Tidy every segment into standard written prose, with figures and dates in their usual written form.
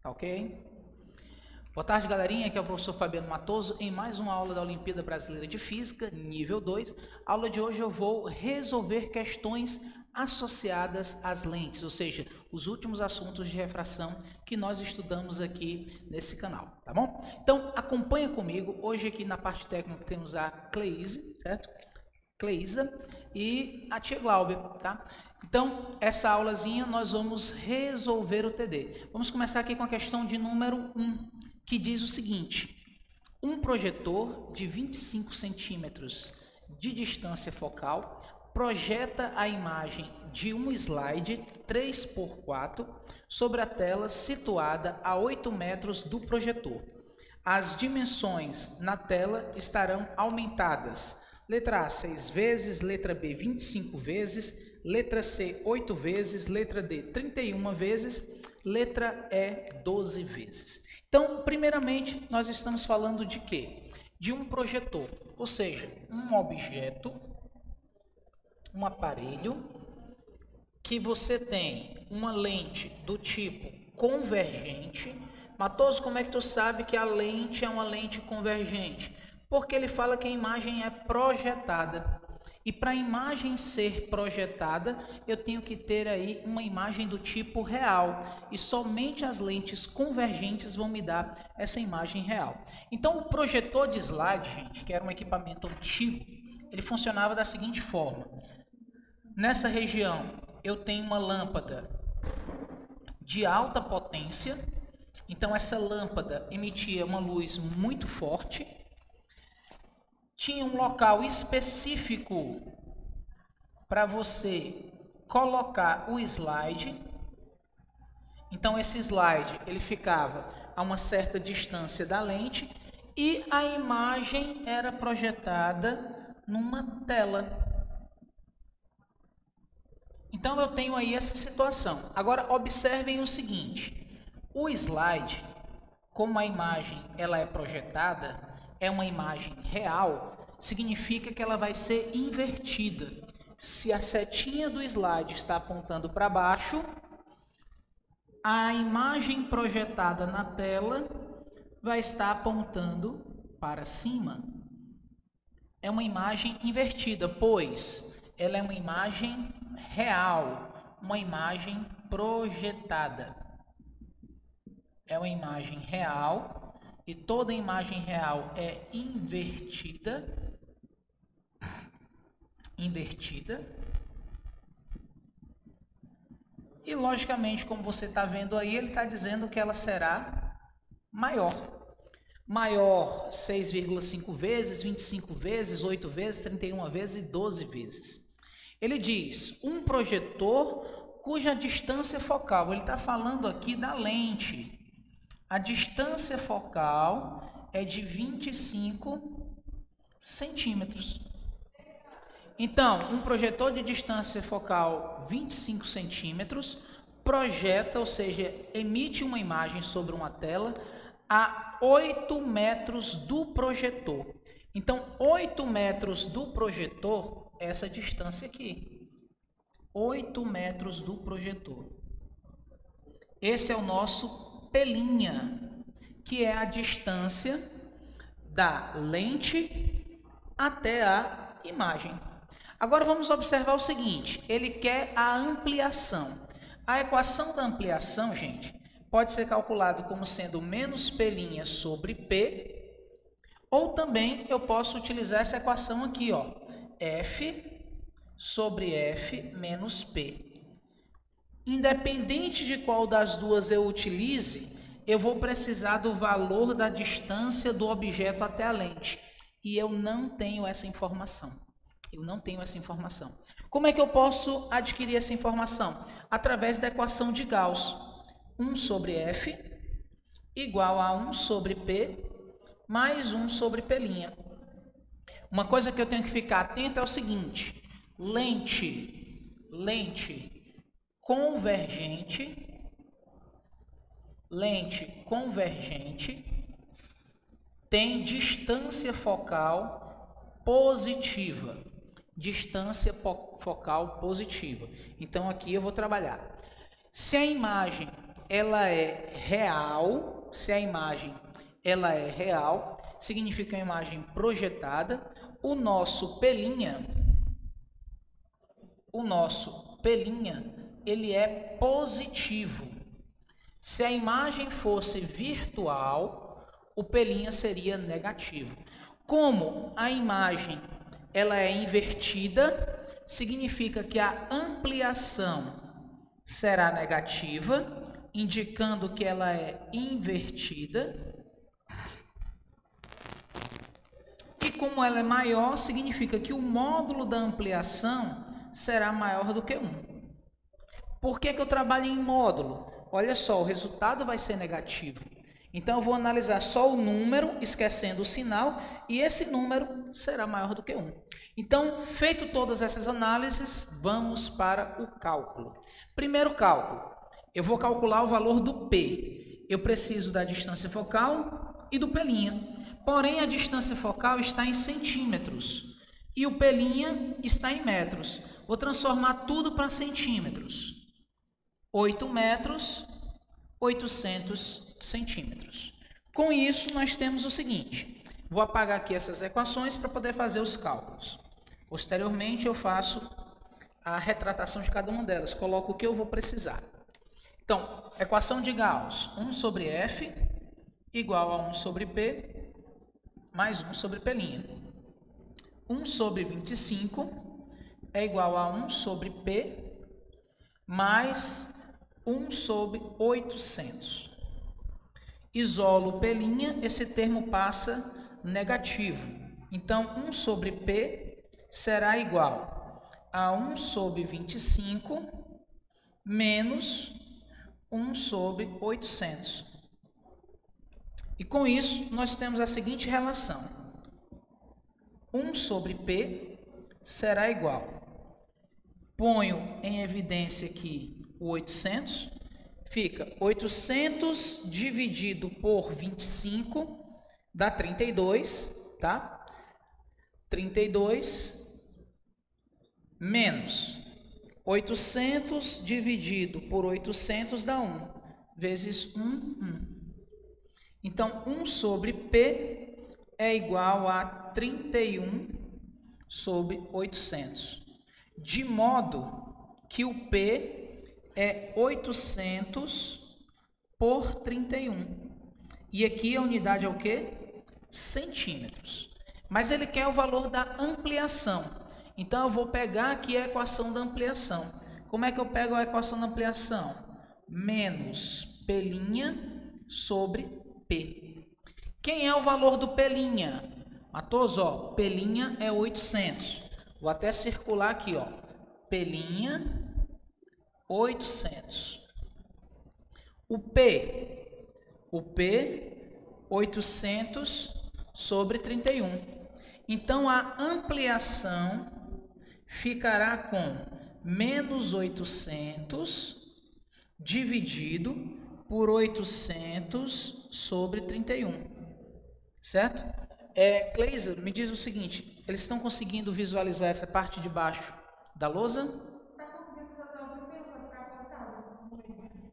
Tá ok? Boa tarde, galerinha. Aqui é o professor Fabiano Matoso em mais uma aula da Olimpíada Brasileira de Física, nível 2. A aula de hoje eu vou resolver questões associadas às lentes, ou seja, os últimos assuntos de refração que nós estudamos aqui nesse canal, tá bom? Então, acompanha comigo. Hoje aqui na parte técnica temos a Cleise, certo? Cleisa e a tia Glauber, tá? Então, essa aulazinha nós vamos resolver o TD. Vamos começar aqui com a questão de número 1, que diz o seguinte: um projetor de 25 centímetros de distância focal projeta a imagem de um slide 3x4 sobre a tela situada a 8 metros do projetor. As dimensões na tela estarão aumentadas. Letra A, 6 vezes, letra B, 25 vezes, letra C, 8 vezes, letra D, 31 vezes, letra E, 12 vezes. Então, primeiramente, nós estamos falando de quê? De um projetor, ou seja, um objeto, um aparelho, que você tem uma lente do tipo convergente. Matoso, como é que tu sabe que a lente é uma lente convergente? Porque ele fala que a imagem é projetada. E para a imagem ser projetada, eu tenho que ter aí uma imagem do tipo real. E somente as lentes convergentes vão me dar essa imagem real. Então, o projetor de slide, gente, que era um equipamento antigo, ele funcionava da seguinte forma. Nessa região, eu tenho uma lâmpada de alta potência. Então, essa lâmpada emitia uma luz muito forte. Tinha um local específico para você colocar o slide. Então, esse slide ele ficava a uma certa distância da lente e a imagem era projetada numa tela. Então, eu tenho aí essa situação. Agora, observem o seguinte. O slide, como a imagem ela é projetada, é uma imagem real, significa que ela vai ser invertida. Se a setinha do slide está apontando para baixo, a imagem projetada na tela vai estar apontando para cima. É uma imagem invertida, pois ela é uma imagem real, uma imagem projetada. É uma imagem real. E toda imagem real é invertida. E, logicamente, como você está vendo aí, ele está dizendo que ela será maior. Maior 6,5 vezes, 25 vezes, 8 vezes, 31 vezes e 12 vezes. Ele diz, um projetor cuja distância focal, ele está falando aqui da lente. A distância focal é de 25 centímetros. Então, um projetor de distância focal 25 centímetros projeta, ou seja, emite uma imagem sobre uma tela a 8 metros do projetor. Então, 8 metros do projetor é essa distância aqui. 8 metros do projetor. Esse é o nosso pelinha, que é a distância da lente até a imagem. Agora vamos observar o seguinte, ele quer a ampliação. A equação da ampliação, gente, pode ser calculado como sendo menos pelinha sobre P, ou também eu posso utilizar essa equação aqui, ó, F sobre F menos P. Independente de qual das duas eu utilize, eu vou precisar do valor da distância do objeto até a lente. E eu não tenho essa informação. Como é que eu posso adquirir essa informação? Através da equação de Gauss. 1 sobre F igual a 1 sobre P mais 1 sobre P'. Uma coisa que eu tenho que ficar atento é o seguinte. Lente convergente tem distância focal positiva. Então, aqui eu vou trabalhar. Se a imagem ela é real, se a imagem ela é real, significa uma imagem projetada, o nosso pelinha, ele é positivo. Se a imagem fosse virtual, o pelinha seria negativo. Como a imagem ela é invertida, significa que a ampliação será negativa, indicando que ela é invertida. E como ela é maior, significa que o módulo da ampliação será maior do que 1. Por que eu trabalho em módulo? Olha só, o resultado vai ser negativo. Então, eu vou analisar só o número, esquecendo o sinal, e esse número será maior do que 1. Então, feito todas essas análises, vamos para o cálculo. Primeiro cálculo, eu vou calcular o valor do P. Eu preciso da distância focal e do pelinha. Porém, a distância focal está em centímetros e o pelinha está em metros. Vou transformar tudo para centímetros. 8 metros, 800 centímetros. Com isso, nós temos o seguinte. Vou apagar aqui essas equações para poder fazer os cálculos. Posteriormente, eu faço a retratação de cada uma delas. Coloco o que eu vou precisar. Então, equação de Gauss. 1 sobre F igual a 1 sobre P mais 1 sobre P'. 1 sobre 25 é igual a 1 sobre P mais 1 sobre 800. Isolo P', esse termo passa negativo. Então, 1 sobre P será igual a 1 sobre 25 menos 1 sobre 800. E com isso, nós temos a seguinte relação. 1 sobre P será igual. Ponho em evidência aqui o 800. Fica 800 dividido por 25 dá 32, tá? 32 menos 800 dividido por 800 dá 1, vezes 1, 1. Então, 1 sobre P é igual a 31 sobre 800. De modo que o P é 800 por 31. E aqui a unidade é o quê? Centímetros. Mas ele quer o valor da ampliação. Então, eu vou pegar aqui a equação da ampliação. Como é que eu pego a equação da ampliação? Menos P' sobre P. Quem é o valor do P'? Matoso, ó, P' é 800. Vou até circular aqui, ó. P' 800. O P 800 sobre 31. Então, a ampliação ficará com menos 800 dividido por 800 sobre 31. Certo? Cleisa, me diz o seguinte, eles estão conseguindo visualizar essa parte de baixo da lousa?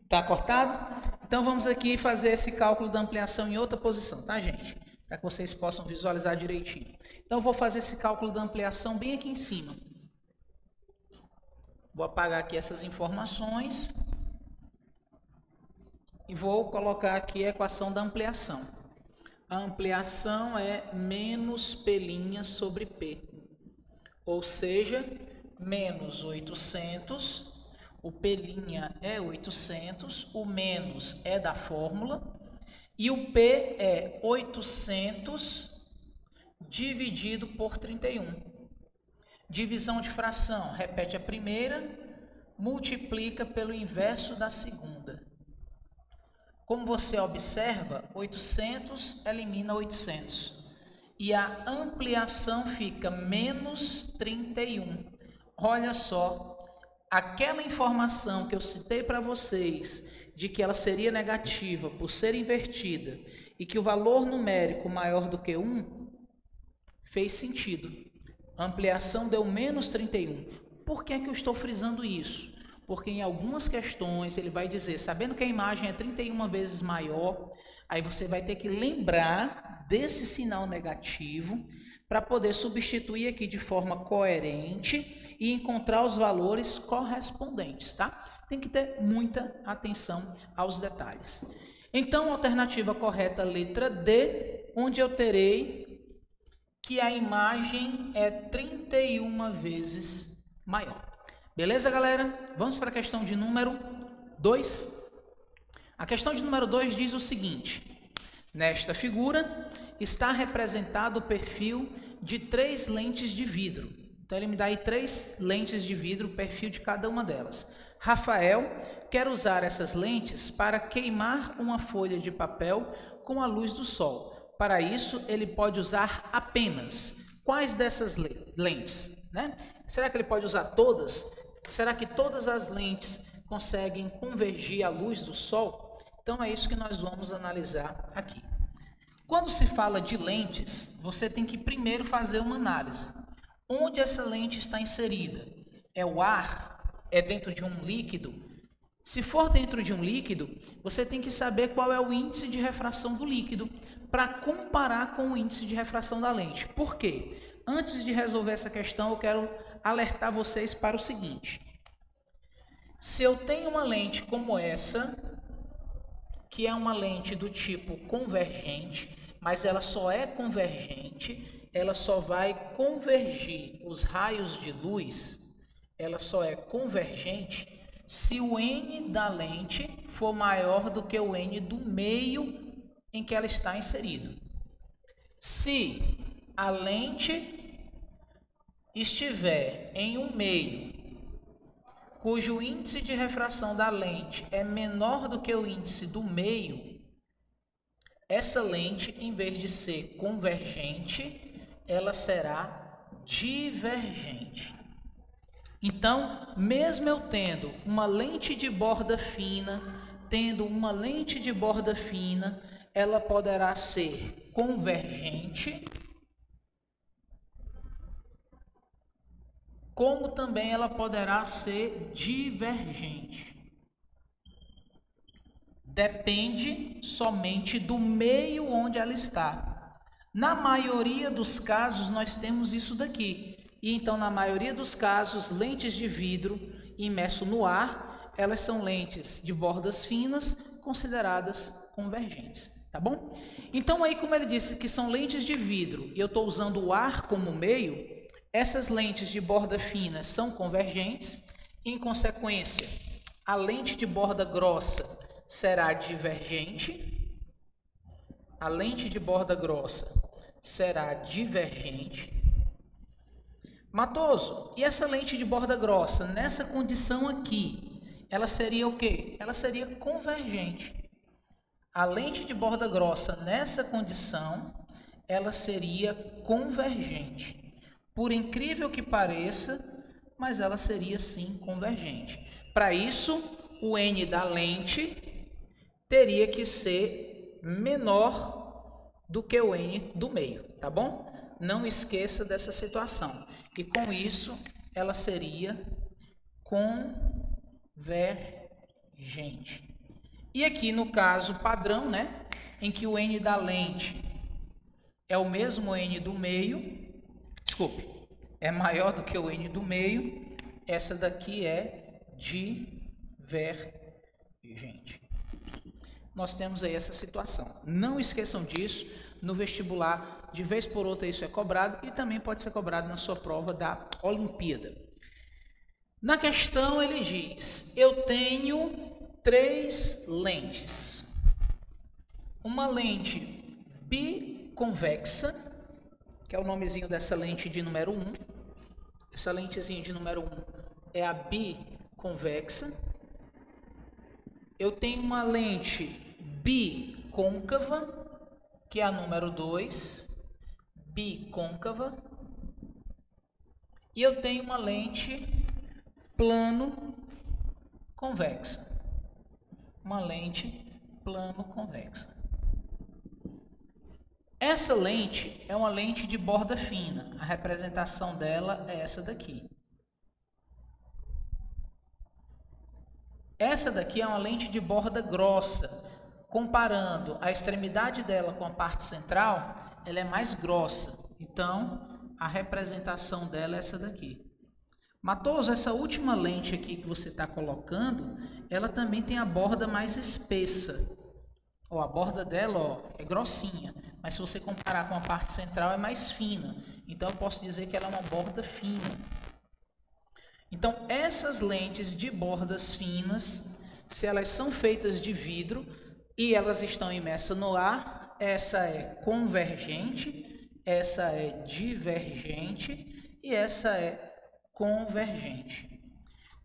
Está cortado? Então, vamos aqui fazer esse cálculo da ampliação em outra posição, tá, gente? Para que vocês possam visualizar direitinho. Então, eu vou fazer esse cálculo da ampliação bem aqui em cima. Vou apagar aqui essas informações e vou colocar aqui a equação da ampliação. A ampliação é menos P' sobre P, ou seja, menos 800, o P' é 800, o menos é da fórmula, e o P é 800 dividido por 31. Divisão de fração, repete a primeira, multiplica pelo inverso da segunda. Como você observa, 800 elimina 800. E a ampliação fica menos 31. Olha só, aquela informação que eu citei para vocês, de que ela seria negativa por ser invertida, e que o valor numérico maior do que 1, fez sentido. A ampliação deu menos 31. Por que é que eu estou frisando isso? porque em algumas questões ele vai dizer, sabendo que a imagem é 31 vezes maior, aí você vai ter que lembrar desse sinal negativo para poder substituir aqui de forma coerente e encontrar os valores correspondentes, tá? Tem que ter muita atenção aos detalhes. Então, alternativa correta, letra D, onde eu terei que a imagem é 31 vezes maior. Beleza, galera? Vamos para a questão de número 2. A questão de número 2 diz o seguinte: nesta figura está representado o perfil de 3 lentes de vidro. Então, ele me dá aí 3 lentes de vidro, o perfil de cada uma delas. Rafael quer usar essas lentes para queimar uma folha de papel com a luz do sol. Para isso, ele pode usar apenas quais dessas lentes, né? Será que ele pode usar todas? Será que todas as lentes conseguem convergir à luz do sol? Então, é isso que nós vamos analisar aqui. Quando se fala de lentes, você tem que primeiro fazer uma análise. Onde essa lente está inserida? É o ar? É dentro de um líquido? Se for dentro de um líquido, você tem que saber qual é o índice de refração do líquido para comparar com o índice de refração da lente. Por quê? Antes de resolver essa questão, eu quero alertar vocês para o seguinte. Se eu tenho uma lente como essa, que é uma lente do tipo convergente, mas ela só é convergente, ela só vai convergir os raios de luz, ela só é convergente se o N da lente for maior do que o N do meio em que ela está inserido. Se a lente estiver em um meio cujo índice de refração da lente é menor do que o índice do meio, essa lente, em vez de ser convergente, ela será divergente. Então, mesmo eu tendo uma lente de borda fina, ela poderá ser convergente, como também ela poderá ser divergente. Depende somente do meio onde ela está. Na maioria dos casos, nós temos isso daqui. E então, na maioria dos casos, lentes de vidro imerso no ar, elas são lentes de bordas finas, consideradas convergentes, tá bom? Então, aí, como ele disse que são lentes de vidro e eu estou usando o ar como meio, essas lentes de borda fina são convergentes, em consequência, a lente de borda grossa será divergente, a lente de borda grossa será divergente. Matoso, e essa lente de borda grossa, nessa condição aqui, ela seria o quê? Ela seria convergente. A lente de borda grossa, nessa condição, ela seria convergente. Por incrível que pareça, mas ela seria sim convergente. Para isso, o N da lente teria que ser menor do que o N do meio, tá bom? Não esqueça dessa situação. E com isso, ela seria convergente. E aqui no caso padrão, né, em que o N da lente é o mesmo N do meio, desculpe, é maior do que o N do meio, essa daqui é divergente. Nós temos aí essa situação. Não esqueçam disso, no vestibular, de vez por outra isso é cobrado e também pode ser cobrado na sua prova da Olimpíada. Na questão ele diz, eu tenho 3 lentes. Uma lente biconvexa, que é o nomezinho dessa lente de número 1. Essa lentezinha de número 1 é a biconvexa. Eu tenho uma lente bicôncava, que é a número 2, bicôncava. E eu tenho uma lente plano convexa. Uma lente plano convexa. Essa lente é uma lente de borda fina. A representação dela é essa daqui. Essa daqui é uma lente de borda grossa. Comparando a extremidade dela com a parte central, ela é mais grossa. Então, a representação dela é essa daqui. Matoso, essa última lente aqui que você está colocando, ela também tem a borda mais espessa. Ó, a borda dela, ó, é grossinha, mas se você comparar com a parte central é mais fina. Então eu posso dizer que ela é uma borda fina. Então essas lentes de bordas finas, se elas são feitas de vidro e elas estão imersas no ar, essa é convergente, essa é divergente e essa é convergente.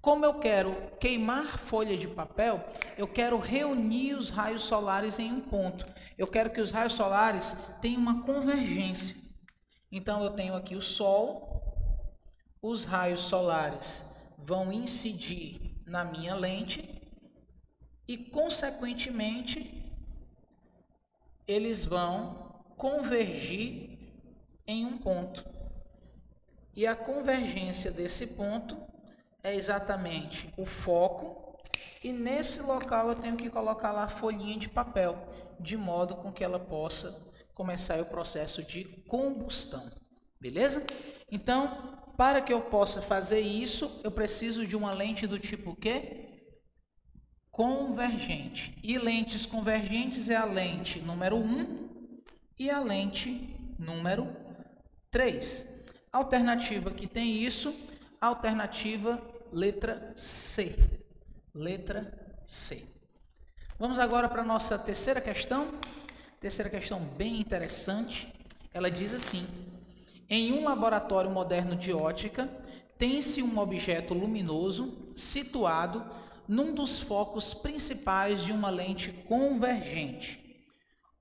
Como eu quero queimar folha de papel, eu quero reunir os raios solares em um ponto. Eu quero que os raios solares tenham uma convergência. Então, eu tenho aqui o Sol, os raios solares vão incidir na minha lente e, consequentemente, eles vão convergir em um ponto. E a convergência desse ponto é exatamente o foco, e nesse local eu tenho que colocar lá a folhinha de papel, de modo com que ela possa começar o processo de combustão, beleza? Então, para que eu possa fazer isso, eu preciso de uma lente do tipo quê? Convergente. E lentes convergentes é a lente número 1 e a lente número 3. Alternativa que tem isso, alternativa letra C. Letra C. Vamos agora para a nossa terceira questão. Terceira questão bem interessante. Ela diz assim: em um laboratório moderno de ótica, tem-se um objeto luminoso situado num dos focos principais de uma lente convergente.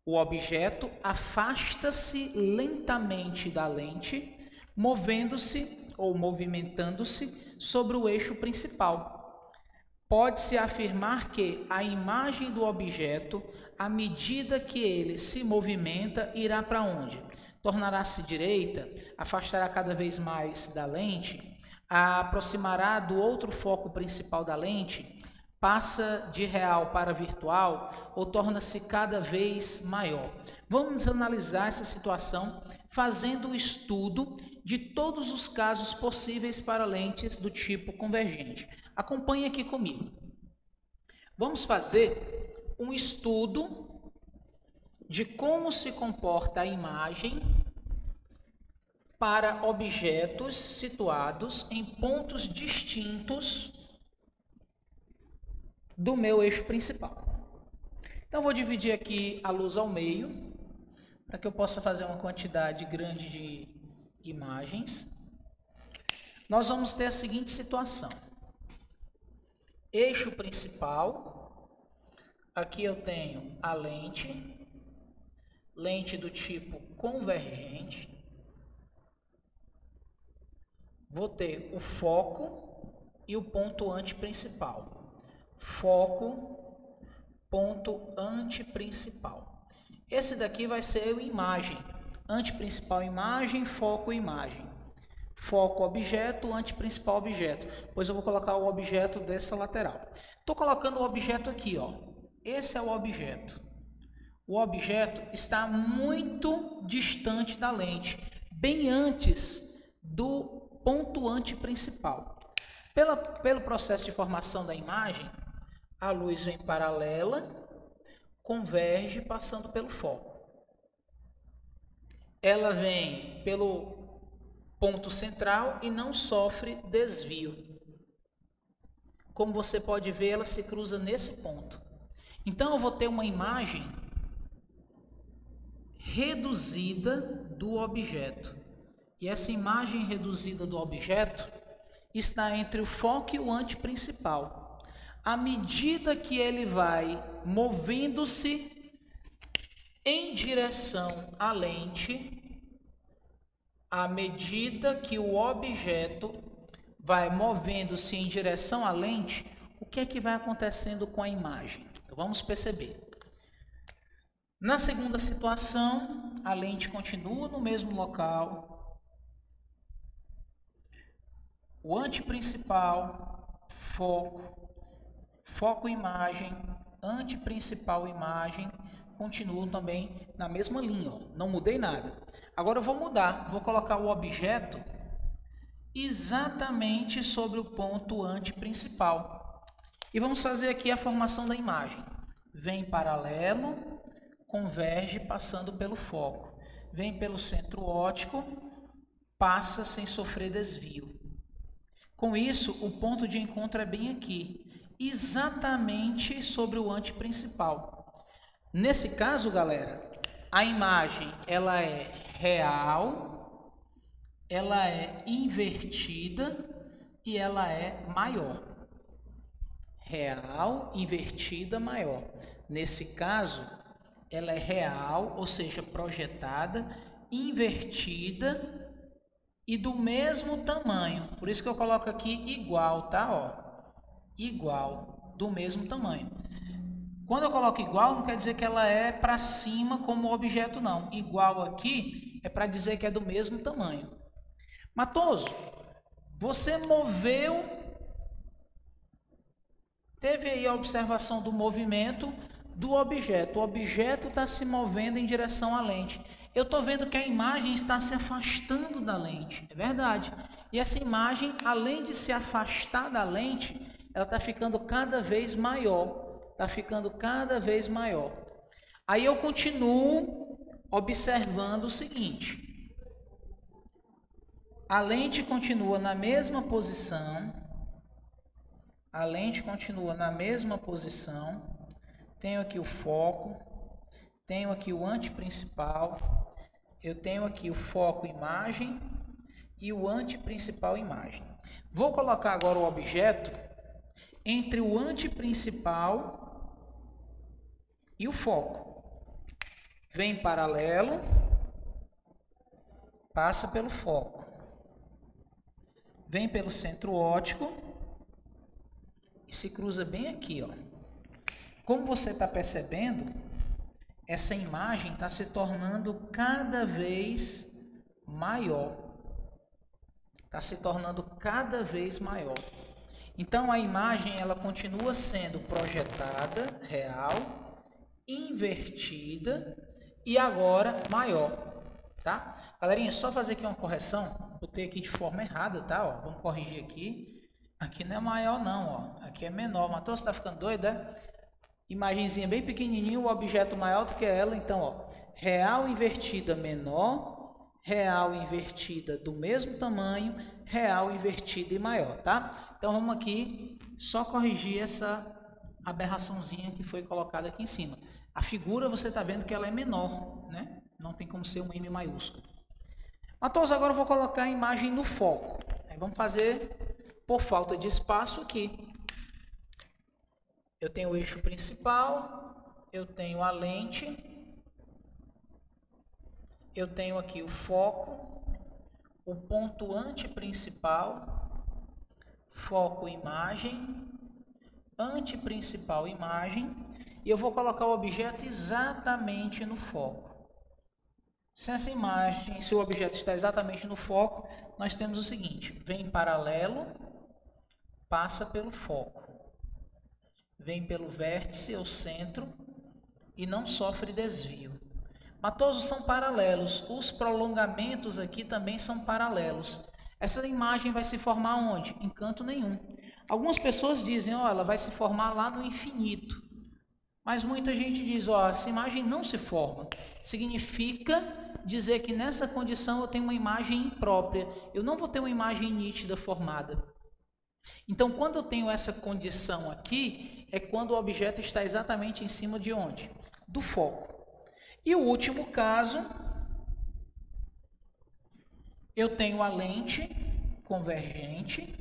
O objeto afasta-se lentamente da lente, movendo-se ou movimentando-se sobre o eixo principal. Pode-se afirmar que a imagem do objeto, à medida que ele se movimenta, irá para onde? Tornará-se direita, afastará cada vez mais da lente, a aproximará do outro foco principal da lente, passa de real para virtual ou torna-se cada vez maior. Vamos analisar essa situação fazendo o estudo de todos os casos possíveis para lentes do tipo convergente. Acompanhe aqui comigo. Vamos fazer um estudo de como se comporta a imagem para objetos situados em pontos distintos do meu eixo principal. Então, vou dividir aqui a luz ao meio, para que eu possa fazer uma quantidade grande de imagens. Nós vamos ter a seguinte situação. Eixo principal, aqui eu tenho a lente do tipo convergente. Vou ter o foco e o ponto antiprincipal. Foco, ponto antiprincipal. Esse daqui vai ser a imagem. Antiprincipal, imagem, foco, imagem. Foco, objeto, antiprincipal, objeto. Pois eu vou colocar o objeto dessa lateral. Estou colocando o objeto aqui, ó. Esse é o objeto. O objeto está muito distante da lente, bem antes do ponto antiprincipal. Pelo processo de formação da imagem, a luz vem paralela, converge passando pelo foco. Ela vem pelo ponto central e não sofre desvio. Como você pode ver, ela se cruza nesse ponto. Então, eu vou ter uma imagem reduzida do objeto. E essa imagem reduzida do objeto está entre o foco e o antiprincipal. À medida que ele vai movendo-se em direção à lente, à medida que o objeto vai movendo-se em direção à lente, o que é que vai acontecendo com a imagem? Então, vamos perceber. Na segunda situação, a lente continua no mesmo local. O antiprincipal, foco, foco imagem, anteprincipal imagem, continuo também na mesma linha, ó, não mudei nada. Agora eu vou mudar, vou colocar o objeto exatamente sobre o ponto anteprincipal. E vamos fazer aqui a formação da imagem. Vem paralelo, converge passando pelo foco. Vem pelo centro óptico, passa sem sofrer desvio. Com isso, o ponto de encontro é bem aqui, exatamente sobre o anteprincipal. Nesse caso, galera, a imagem ela é real, ela é invertida e ela é maior. Real, invertida, maior. Nesse caso, ela é real, ou seja, projetada, invertida e do mesmo tamanho. Por isso que eu coloco aqui igual, tá? Ó, igual, do mesmo tamanho. Quando eu coloco igual, não quer dizer que ela é para cima como objeto, não. Igual aqui é para dizer que é do mesmo tamanho. Matoso, você moveu, teve aí a observação do movimento do objeto. O objeto está se movendo em direção à lente. Eu estou vendo que a imagem está se afastando da lente, é verdade. E essa imagem, além de se afastar da lente, ela está ficando cada vez maior. Está ficando cada vez maior. Aí eu continuo observando o seguinte. A lente continua na mesma posição. A lente continua na mesma posição. Tenho aqui o foco. Tenho aqui o anteprincipal. Eu tenho aqui o foco imagem e o anteprincipal imagem. Vou colocar agora o objeto entre o anteprincipal e o foco. Vem paralelo, passa pelo foco. Vem pelo centro óptico e se cruza bem aqui, ó. Como você está percebendo, essa imagem está se tornando cada vez maior. Está se tornando cada vez maior. Então, a imagem ela continua sendo projetada, real, invertida e agora maior, tá? Galerinha, só fazer aqui uma correção. Botei aqui de forma errada, tá? Ó, vamos corrigir aqui. Aqui não é maior não, ó. Aqui é menor. Matheus, você tá ficando doido, né? Imagenzinha bem pequenininho, o objeto maior do que ela. Então, ó, real invertida menor, real invertida do mesmo tamanho, real invertida e maior, tá? Então, vamos aqui só corrigir essa aberraçãozinha que foi colocada aqui em cima. A figura, você está vendo que ela é menor, né? Não tem como ser um M maiúsculo. Matheus, agora eu vou colocar a imagem no foco. Vamos fazer por falta de espaço aqui. Eu tenho o eixo principal, eu tenho a lente, eu tenho aqui o foco, o ponto anteprincipal, foco imagem, anteprincipal imagem, e eu vou colocar o objeto exatamente no foco. Se essa imagem, se o objeto está exatamente no foco, nós temos o seguinte: vem paralelo, passa pelo foco. Vem pelo vértice ou centro e não sofre desvio. Matoso, são paralelos. Os prolongamentos aqui também são paralelos. Essa imagem vai se formar onde? Em canto nenhum. Algumas pessoas dizem, ó, ela vai se formar lá no infinito. Mas muita gente diz, ó, essa imagem não se forma. Significa dizer que nessa condição eu tenho uma imagem imprópria. Eu não vou ter uma imagem nítida formada. Então, quando eu tenho essa condição aqui, é quando o objeto está exatamente em cima de onde? Do foco. E o último caso, eu tenho a lente convergente,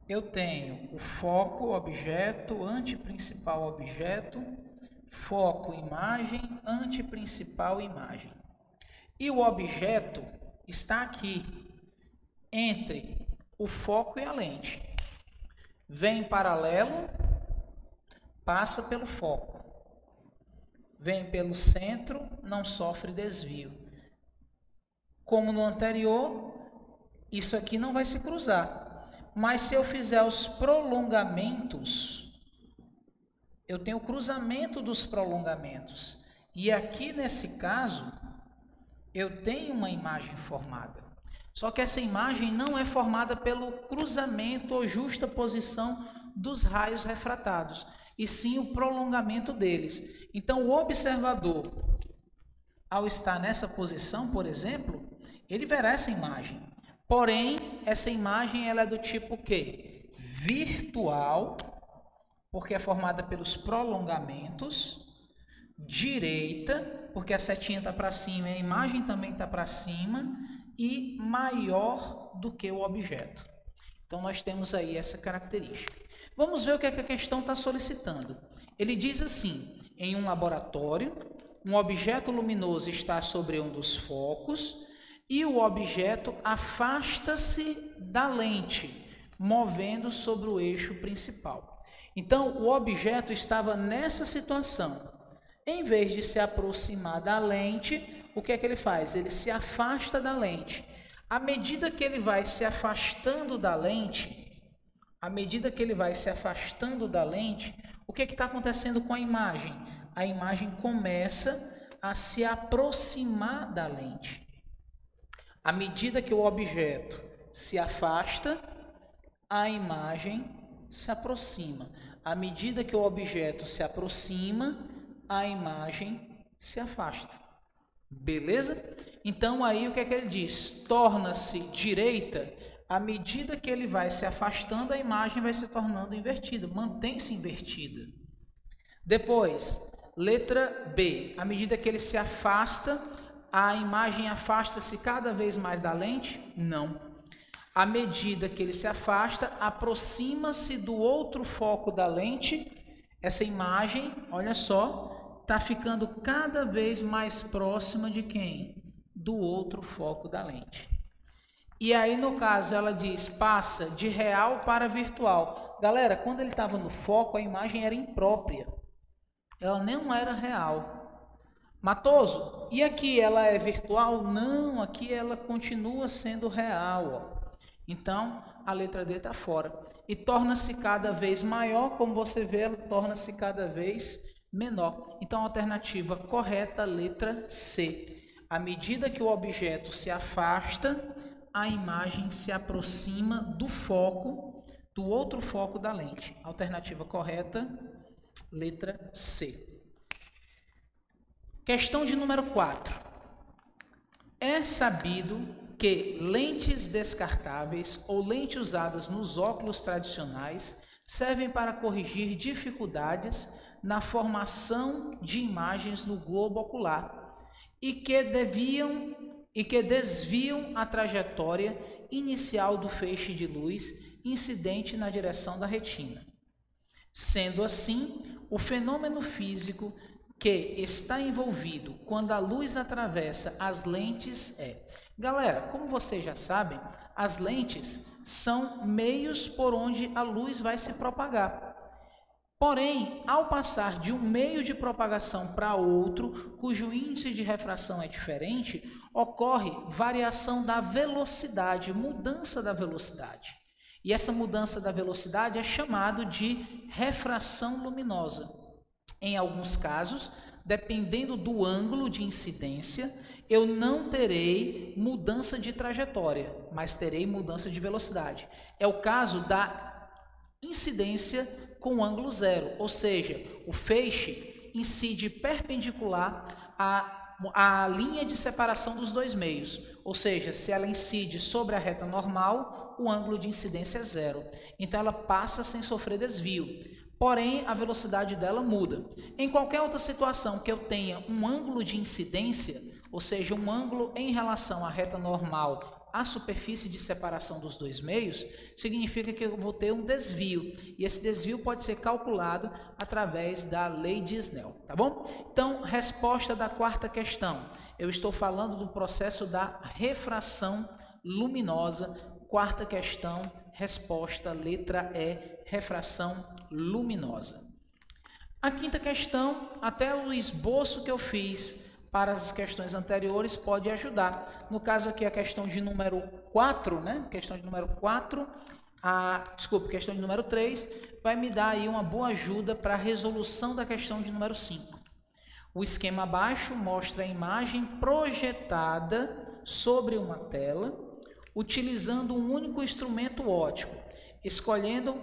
eu tenho o foco, objeto, anteprincipal objeto, foco imagem, anteprincipal imagem. E o objeto está aqui, entre o foco e a lente. Vem paralelo, passa pelo foco. Vem pelo centro, não sofre desvio. Como no anterior, isso aqui não vai se cruzar. Mas se eu fizer os prolongamentos, eu tenho o cruzamento dos prolongamentos. E aqui nesse caso, eu tenho uma imagem formada. Só que essa imagem não é formada pelo cruzamento ou justa posição dos raios refratados, e sim o prolongamento deles. Então, o observador, ao estar nessa posição, por exemplo, ele verá essa imagem. Porém, essa imagem ela é do tipo quê? Virtual, porque é formada pelos prolongamentos. Direita, porque a setinha está para cima e a imagem também está para cima. E maior do que o objeto. Então, nós temos aí essa característica. Vamos ver o que a questão está solicitando. Ele diz assim: em um laboratório, um objeto luminoso está sobre um dos focos e o objeto afasta-se da lente, movendo sobre o eixo principal. Então, o objeto estava nessa situação. Em vez de se aproximar da lente, o que é que ele faz? Ele se afasta da lente. À medida que ele vai se afastando da lente, o que está acontecendo com a imagem? A imagem começa a se aproximar da lente. À medida que o objeto se afasta, a imagem se aproxima. À medida que o objeto se aproxima, a imagem se afasta. Beleza? Então, aí o que é que ele diz? Torna-se direita. À medida que ele vai se afastando, a imagem vai se tornando invertida. Mantém-se invertida. Depois, letra B. À medida que ele se afasta, a imagem afasta-se cada vez mais da lente? Não. À medida que ele se afasta, aproxima-se do outro foco da lente. Essa imagem, olha só, está ficando cada vez mais próxima de quem? Do outro foco da lente. E aí, no caso, ela diz, passa de real para virtual. Galera, quando ele estava no foco, a imagem era imprópria. Ela não era real. Matoso, e aqui ela é virtual? Não, aqui ela continua sendo real. Ó. Então, a letra D está fora. E torna-se cada vez maior, como você vê, ela torna-se cada vez menor. Então, a alternativa correta, letra C. À medida que o objeto se afasta, a imagem se aproxima do foco, do outro foco da lente. Alternativa correta, letra C. Questão de número 4. É sabido que lentes descartáveis ou lentes usadas nos óculos tradicionais servem para corrigir dificuldades na formação de imagens no globo ocular e que desviam a trajetória inicial do feixe de luz incidente na direção da retina. Sendo assim, o fenômeno físico que está envolvido quando a luz atravessa as lentes é... Galera, como vocês já sabem, as lentes são meios por onde a luz vai se propagar. Porém, ao passar de um meio de propagação para outro, cujo índice de refração é diferente, ocorre variação da velocidade, mudança da velocidade. E essa mudança da velocidade é chamado de refração luminosa. Em alguns casos, dependendo do ângulo de incidência, eu não terei mudança de trajetória, mas terei mudança de velocidade. É o caso da incidência com ângulo zero, ou seja, o feixe incide perpendicular à linha de separação dos dois meios, ou seja, se ela incide sobre a reta normal, o ângulo de incidência é zero, então ela passa sem sofrer desvio, porém a velocidade dela muda. Em qualquer outra situação que eu tenha um ângulo de incidência, ou seja, um ângulo em relação à reta normal, a superfície de separação dos dois meios, significa que eu vou ter um desvio, e esse desvio pode ser calculado através da lei de Snell, tá bom? Então, resposta da quarta questão, eu estou falando do processo da refração luminosa, quarta questão, resposta, letra E, refração luminosa. A quinta questão, até o esboço que eu fiz para as questões anteriores pode ajudar. No caso aqui, a questão de número 4, né? Questão de número 4, questão de número 3 vai me dar aí uma boa ajuda para a resolução da questão de número 5. O esquema abaixo mostra a imagem projetada sobre uma tela, utilizando um único instrumento óptico, escondido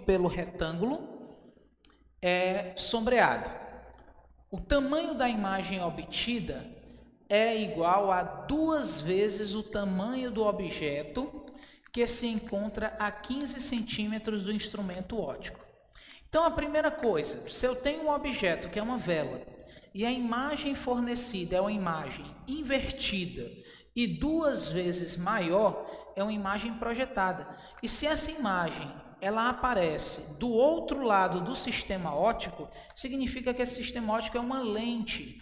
pelo retângulo sombreado. O tamanho da imagem obtida é igual a 2 vezes o tamanho do objeto que se encontra a 15 centímetros do instrumento óptico. Então, a primeira coisa, se eu tenho um objeto que é uma vela e a imagem fornecida é uma imagem invertida e 2 vezes maior, é uma imagem projetada. E se essa imagem ela aparece do outro lado do sistema óptico, significa que esse sistema óptico é uma lente.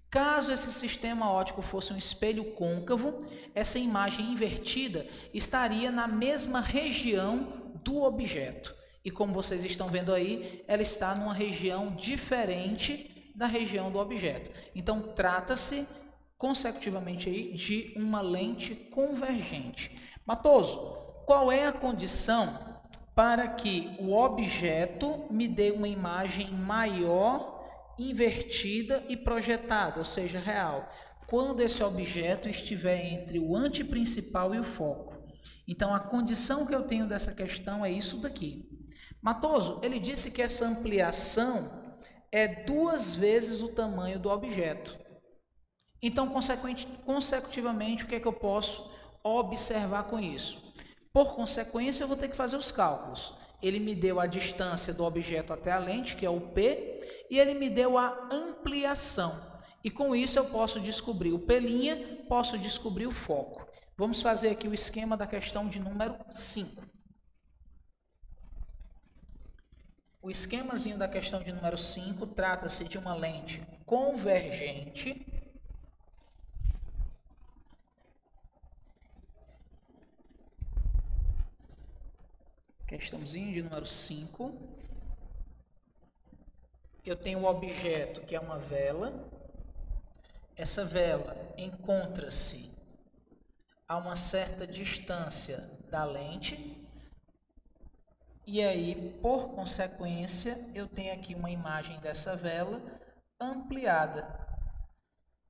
Caso esse sistema óptico fosse um espelho côncavo, essa imagem invertida estaria na mesma região do objeto. E como vocês estão vendo aí, ela está numa região diferente da região do objeto. Então, trata-se consecutivamente aí de uma lente convergente. Matoso, qual é a condição para que o objeto me dê uma imagem maior, invertida e projetada, ou seja, real, quando esse objeto estiver entre o anteprincipal e o foco? Então, a condição que eu tenho dessa questão é isso daqui. Matoso, ele disse que essa ampliação é 2 vezes o tamanho do objeto. Então, consecutivamente, o que é que eu posso observar com isso? Por consequência, eu vou ter que fazer os cálculos. Ele me deu a distância do objeto até a lente, que é o P, e ele me deu a ampliação. E com isso eu posso descobrir o P', posso descobrir o foco. Vamos fazer aqui o esquema da questão de número 5. O esquemazinho da questão de número 5 trata-se de uma lente convergente questãozinho de número 5. Eu tenho um objeto que é uma vela. Essa vela encontra-se a uma certa distância da lente. E aí, por consequência, eu tenho aqui uma imagem dessa vela ampliada.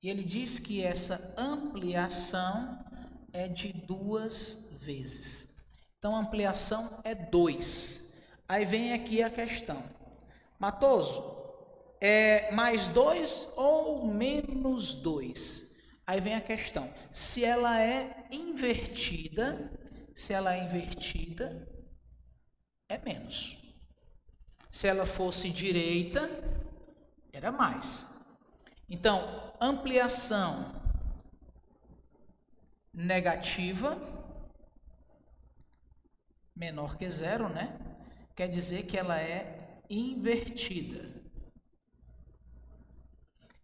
E ele diz que essa ampliação é de 2 vezes. Então, a ampliação é 2. Aí vem aqui a questão. Matoso, é mais 2 ou menos 2? Aí vem a questão. Se ela é invertida, é menos. Se ela fosse direita, era mais. Então, ampliação negativa, menor que 0, né? Quer dizer que ela é invertida.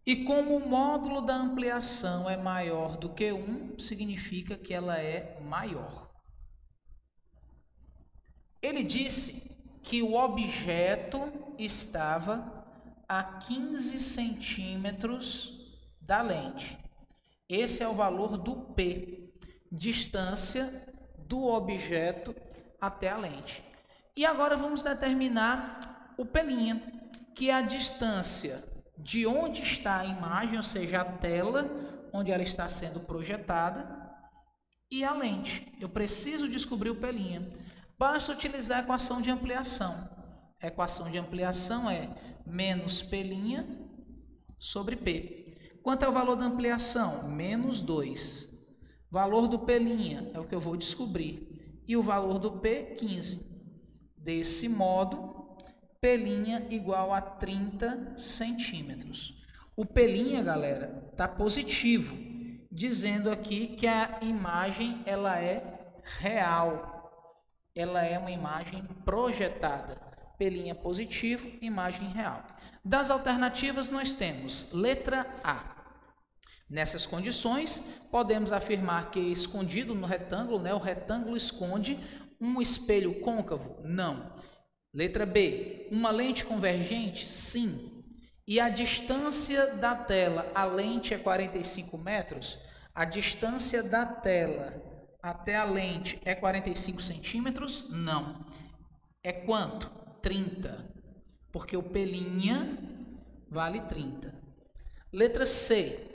E como o módulo da ampliação é maior do que 1, significa que ela é maior. Ele disse que o objeto estava a 15 centímetros da lente. Esse é o valor do P, distância do objeto até a lente. E agora vamos determinar o P', que é a distância de onde está a imagem, ou seja, a tela onde ela está sendo projetada, e a lente. Eu preciso descobrir o P'. Basta utilizar a equação de ampliação. A equação de ampliação é menos P' sobre P. Quanto é o valor da ampliação? Menos 2. Valor do P' é o que eu vou descobrir. E o valor do P, 15. Desse modo, P' igual a 30 centímetros. O P', galera, está positivo, dizendo aqui que a imagem ela é real. Ela é uma imagem projetada. P' positivo, imagem real. Das alternativas, nós temos letra A. Nessas condições, podemos afirmar que escondido no retângulo, né, o retângulo esconde um espelho côncavo? Não. Letra B. Uma lente convergente? Sim. E a distância da tela à lente é 45 metros? A distância da tela até a lente é 45 centímetros? Não. É quanto? 30. Porque o P' vale 30. Letra C.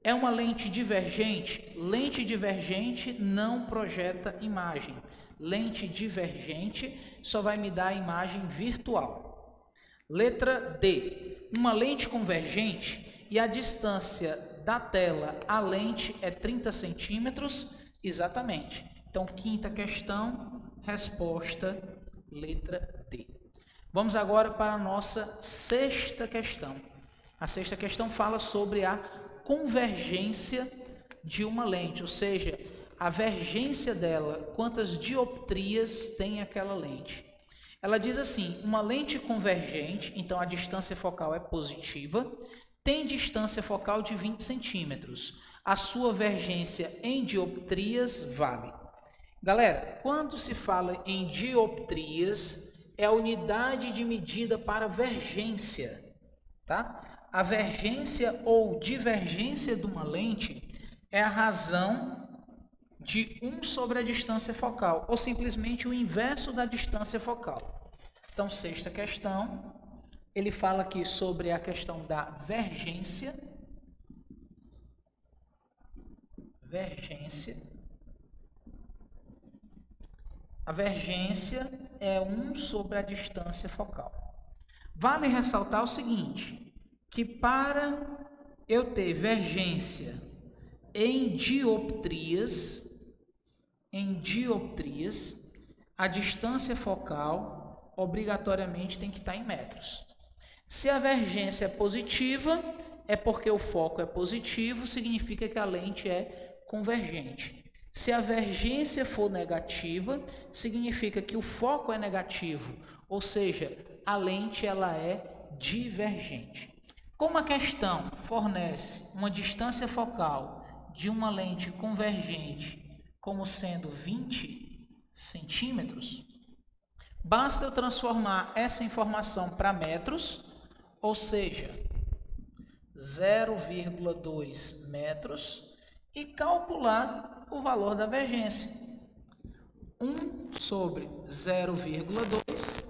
É uma lente divergente? Lente divergente não projeta imagem. Lente divergente só vai me dar a imagem virtual. Letra D. Uma lente convergente e a distância da tela à lente é 30 centímetros? Exatamente. Então, quinta questão, resposta, letra D. Vamos agora para a nossa sexta questão. A sexta questão fala sobre a convergência de uma lente, ou seja, a vergência dela, quantas dioptrias tem aquela lente. Ela diz assim, uma lente convergente, então a distância focal é positiva, tem distância focal de 20 centímetros. A sua vergência em dioptrias vale. Galera, quando se fala em dioptrias, é a unidade de medida para vergência, tá? A vergência ou divergência de uma lente é a razão de 1 sobre a distância focal, ou simplesmente o inverso da distância focal. Então, sexta questão, ele fala aqui sobre a questão da vergência. A vergência é 1 sobre a distância focal. Vale ressaltar o seguinte, que para eu ter vergência em dioptrias, a distância focal obrigatoriamente tem que estar em metros. Se a vergência é positiva, é porque o foco é positivo, significa que a lente é convergente. Se a vergência for negativa, significa que o foco é negativo, ou seja, a lente ela é divergente. Como a questão fornece uma distância focal de uma lente convergente como sendo 20 centímetros, basta eu transformar essa informação para metros, ou seja, 0,2 metros, e calcular o valor da vergência. 1 sobre 0,2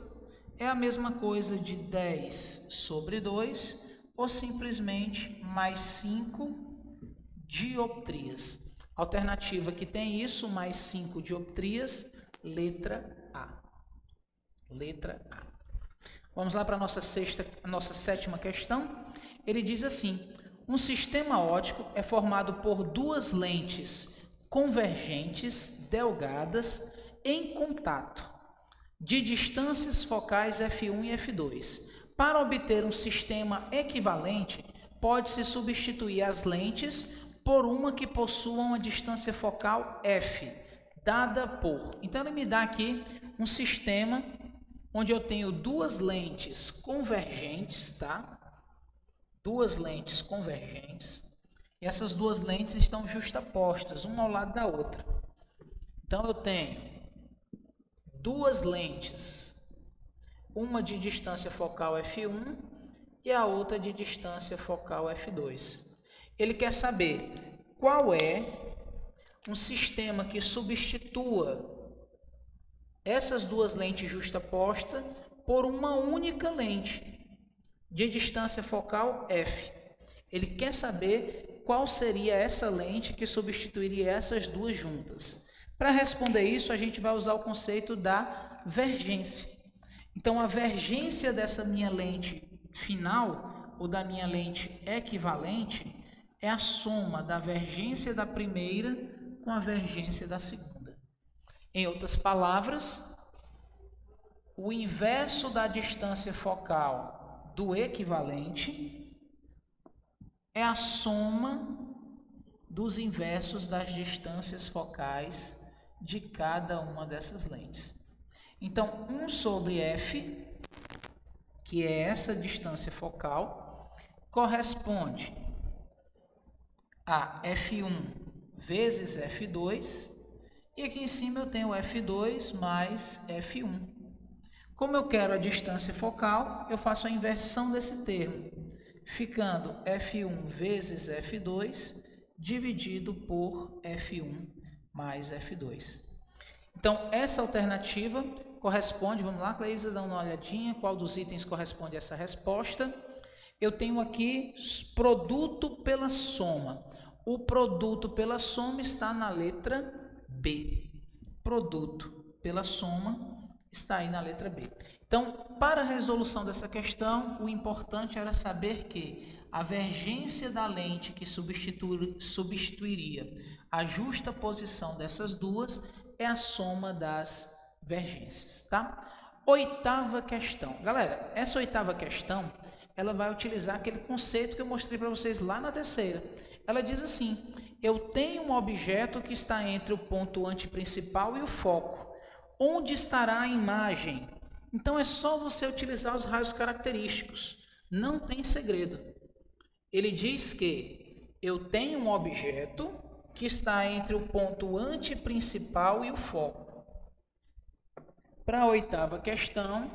é a mesma coisa de 10 sobre 2, ou simplesmente mais 5 dioptrias. Alternativa que tem isso, mais 5 dioptrias, letra A. Letra A. Vamos lá para a nossa sétima questão. Ele diz assim, um sistema óptico é formado por duas lentes convergentes delgadas em contato, de distâncias focais f1 e f2. Para obter um sistema equivalente, pode-se substituir as lentes por uma que possua uma distância focal f, dada por... Então, ele me dá aqui um sistema onde eu tenho duas lentes convergentes, tá? Duas lentes convergentes. E essas duas lentes estão justapostas, uma ao lado da outra. Então, eu tenho duas lentes, uma de distância focal f1 e a outra de distância focal f2. Ele quer saber qual é um sistema que substitua essas duas lentes justapostas por uma única lente de distância focal f. Ele quer saber qual seria essa lente que substituiria essas duas juntas. Para responder isso, a gente vai usar o conceito da vergência. Então, a vergência dessa minha lente final, ou da minha lente equivalente, é a soma da vergência da primeira com a vergência da segunda. Em outras palavras, o inverso da distância focal do equivalente é a soma dos inversos das distâncias focais de cada uma dessas lentes. Então, 1 sobre f, que é essa distância focal, corresponde a f1 vezes f2, e aqui em cima eu tenho f2 mais f1. Como eu quero a distância focal, eu faço a inversão desse termo, ficando f1 vezes f2 dividido por F1 mais F2. Então, essa alternativa corresponde, vamos lá, Cleisa, dá uma olhadinha, qual dos itens corresponde a essa resposta. Eu tenho aqui produto pela soma. O produto pela soma está na letra B. Produto pela soma está aí na letra B. Então, para a resolução dessa questão, o importante era saber que a vergência da lente que substituiria a justa posição dessas duas é a soma das vergências, tá? Oitava questão. Galera, essa oitava questão, ela vai utilizar aquele conceito que eu mostrei para vocês lá na terceira. Ela diz assim: eu tenho um objeto que está entre o ponto antiprincipal e o foco. Onde estará a imagem? Então é só você utilizar os raios característicos. Não tem segredo. Ele diz que eu tenho um objeto que está entre o ponto antiprincipal e o foco. Para a oitava questão,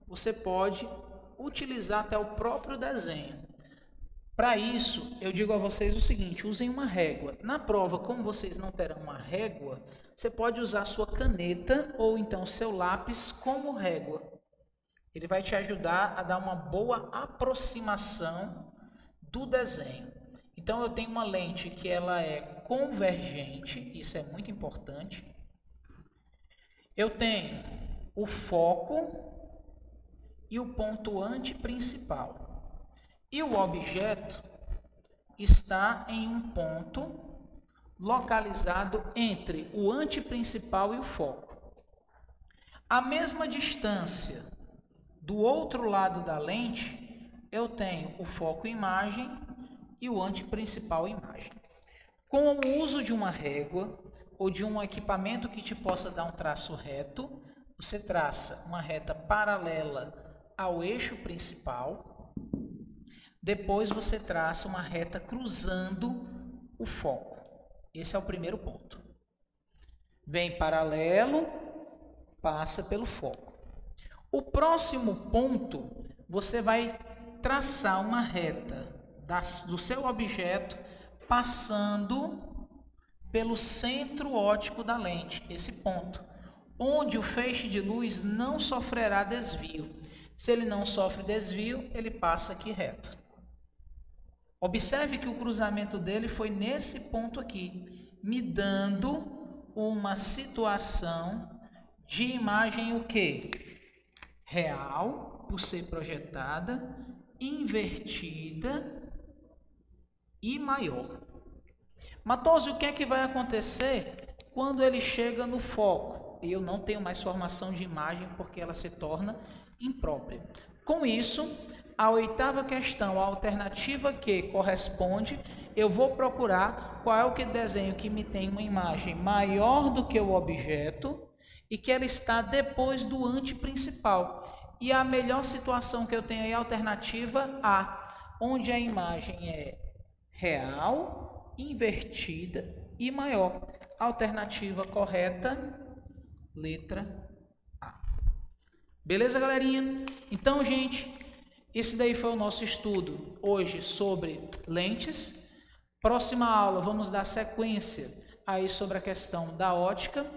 você pode utilizar até o próprio desenho. Para isso, eu digo a vocês o seguinte: usem uma régua. Na prova, como vocês não terão uma régua, você pode usar sua caneta ou então seu lápis como régua. Ele vai te ajudar a dar uma boa aproximação do desenho. Então, eu tenho uma lente que ela é convergente, isso é muito importante. Eu tenho o foco e o ponto antiprincipal. E o objeto está em um ponto localizado entre o antiprincipal e o foco. A mesma distância do outro lado da lente, eu tenho o foco imagem e o antiprincipal imagem. Com o uso de uma régua ou de um equipamento que te possa dar um traço reto, você traça uma reta paralela ao eixo principal. Depois você traça uma reta cruzando o foco. Esse é o primeiro ponto. Vem paralelo, passa pelo foco. O próximo ponto, você vai traçar uma reta do seu objeto passando pelo centro óptico da lente, esse ponto, onde o feixe de luz não sofrerá desvio. Se ele não sofre desvio, ele passa aqui reto. Observe que o cruzamento dele foi nesse ponto aqui, me dando uma situação de imagem o quê? Real, por ser projetada, invertida e maior. Matoso, o que é que vai acontecer quando ele chega no foco? Eu não tenho mais formação de imagem porque ela se torna imprópria. Com isso, a oitava questão, a alternativa que corresponde, eu vou procurar qual é o desenho que me tem uma imagem maior do que o objeto e que ela está depois do antiprincipal. E a melhor situação que eu tenho aí é a alternativa A, onde a imagem é real, invertida e maior. Alternativa correta, letra A. Beleza, galerinha? Então, gente, esse daí foi o nosso estudo hoje sobre lentes. Próxima aula vamos dar sequência aí sobre a questão da ótica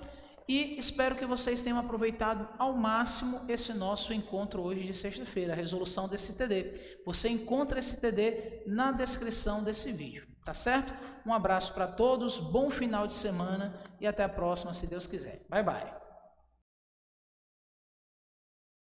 e espero que vocês tenham aproveitado ao máximo esse nosso encontro hoje de sexta-feira, a resolução desse TD. Você encontra esse TD na descrição desse vídeo, tá certo? Um abraço para todos, bom final de semana e até a próxima, se Deus quiser. Bye, bye.